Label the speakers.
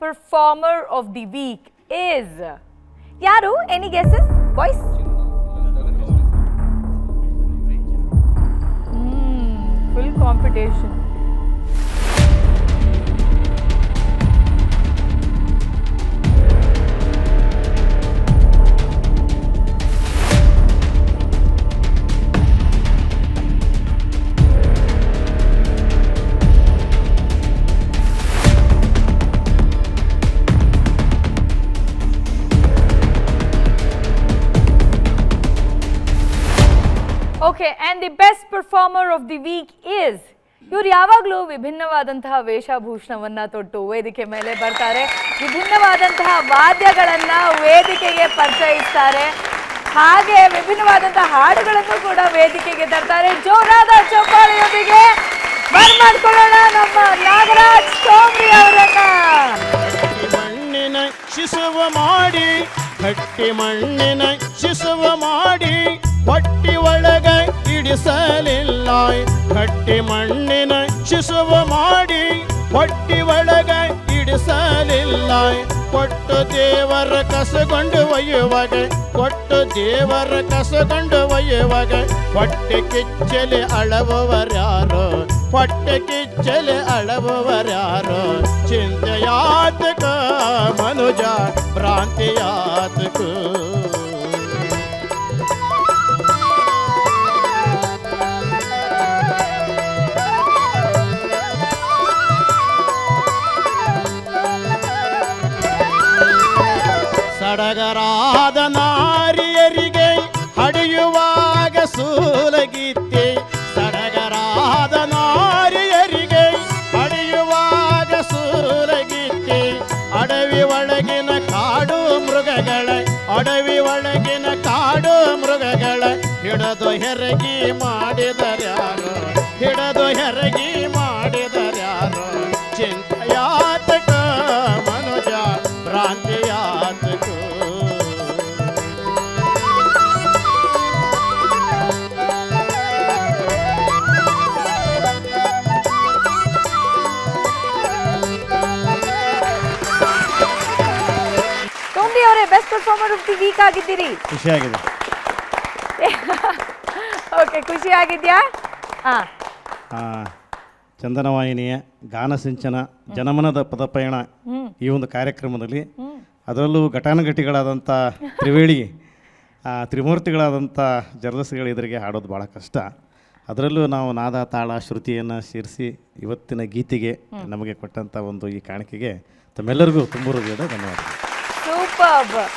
Speaker 1: performer of the week is ಯಾರು? Any guesses, boys? Full competition. Okay, and the best performer of the week is ಇವ್ರು ಯಾವಾಗಲೂ ವಿಭಿನ್ನವಾದಂತಹ ವೇಷಭೂಷಣವನ್ನು ತೊಟ್ಟು ವೇದಿಕೆ ಮೇಲೆ ಬರ್ತಾರೆ, ವಿಭಿನ್ನವಾದಂತಹ ವಾದ್ಯಗಳನ್ನು ವೇದಿಕೆಗೆ ಪರಿಚಯಿಸ್ತಾರೆ, ಹಾಗೆ ವಿಭಿನ್ನವಾದಂತಹ ಹಾಡುಗಳನ್ನು ಕೂಡ ವೇದಿಕೆಗೆ ತರ್ತಾರೆ. ಜೋರಾದ ಚಪ್ಪಾಳೆಯೊಂದಿಗೆ ಬರ್ಮಾಡ್ಕೊಳ್ಳೋಣ ನಮ್ಮ ನಾಗರಾಜ್ ಸೋಮ್ರಿ ಅವರನ್ನ.
Speaker 2: ಮಣ್ಣಿನ ಶಿಶುವ ಮಾಡಿ, ಗಟ್ಟಿ ಮಣ್ಣಿನ ಶಿಶುವ ಮಾಡಿ, ಹೊಟ್ಟಿ ಒಳಗ ಇಡಿಸಲಿಲ್ಲ. ಗಟ್ಟಿ ಮಣ್ಣಿನ ಶಿಶುವ ಮಾಡಿ, ಹೊಟ್ಟಿ ಒಳಗ ಇಡಿಸಲಿಲ್ಲ. ಕೊಟ್ಟು ದೇವರ ಕಸಗೊಂಡು ಒಯ್ಯುವಾಗ, ಕೊಟ್ಟು ದೇವರ ಕಸಗೊಂಡು ಒಯ್ಯುವಾಗ, ಹೊಟ್ಟೆ ಕಿಚ್ಚಲಿ ಅಳವವರ್ಯಾರೋ, ಹೊಟ್ಟೆ ಕಿಚ್ಚಲಿ ಅಳವವರ್ಯಾರೋ. ಚಿಂತೆಯಾತಕ ಮನುಜ ಭ್ರಾಂತಿಯಾತಕ. ಸಡಗರಾದ ನಾರಿಯರಿಗೆ ಹಡೆಯುವಾಗ ಸೂಲಗೀತೆ, ಸಡಗರಾದ ನಾರಿಯರಿಗೆ ಹಡೆಯುವಾಗ ಸೂಲಗೀತೆ. ಅಡವಿ ಒಳಗಿನ ಕಾಡು ಮೃಗಗಳ, ಅಡವಿ ಒಳಗಿನ ಕಾಡು ಮೃಗಗಳ ಹಿಡದು ಹೆರಗಿ ಮಾಡಿದರ್ಯಾರು, ಹಿಡದು ಹೆರಗಿ ಮಾಡಿದರ್ಯಾರು. ಚಿಂತೆಯಾತಕ ಮನುಜ ಭ್ರಾಂತಿಯಾತಕ.
Speaker 1: ಸೋಮ್ರಿ ಅವರೇ, best performer of the week ಆಗಿದ್ದೀರಿ.
Speaker 2: ಖುಷಿಯಾಗಿದೆ.
Speaker 1: ಓಕೆ, ಖುಷಿ ಆಗಿದ್ಯಾ?
Speaker 2: ಚಂದನವಾಹಿನಿಯ ಗಾನಸಿಂಚನ ಜನಮನದ ಪದಪಯಣ ಈ ಒಂದು ಕಾರ್ಯಕ್ರಮದಲ್ಲಿ, ಅದರಲ್ಲೂ ಘಟಾನುಘಟಿಗಳಾದಂಥ ತ್ರಿಮೂರ್ತಿಗಳಾದಂಥ ಜರ್ದಸ್ಗಳು ಎದುರಿಗೆ ಹಾಡೋದು ಭಾಳ ಕಷ್ಟ. ಅದರಲ್ಲೂ ನಾವು ನಾದ ತಾಳ ಶ್ರುತಿಯನ್ನು ಸೇರಿಸಿ ಇವತ್ತಿನ ಗೀತೆಗೆ ನಮಗೆ ಕೊಟ್ಟಂಥ ಒಂದು ಈ ಕಾಣಿಕೆಗೆ ತಮ್ಮೆಲ್ಲರಿಗೂ ತುಂಬ ಹೃದಯದ ಧನ್ಯವಾದ.
Speaker 1: ಸೂಪರ್.